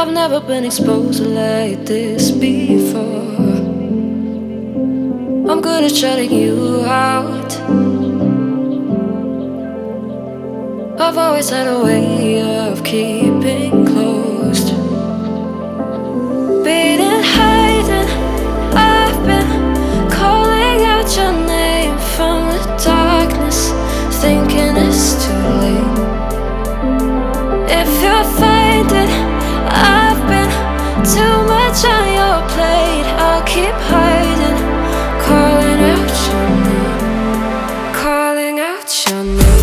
I've never been exposed like this before. I'm good at shutting you out. I've always had a way of keeping closed. Beating, hiding, I've been calling out your name from the darkness, thinking it's too late. If you're finding I've been too much on your plate, I'll keep hiding, calling out your name, calling out your name.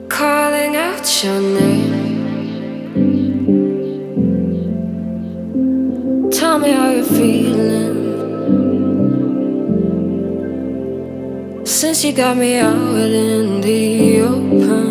Calling out your name. Tell me how you're feeling since you got me out in the open.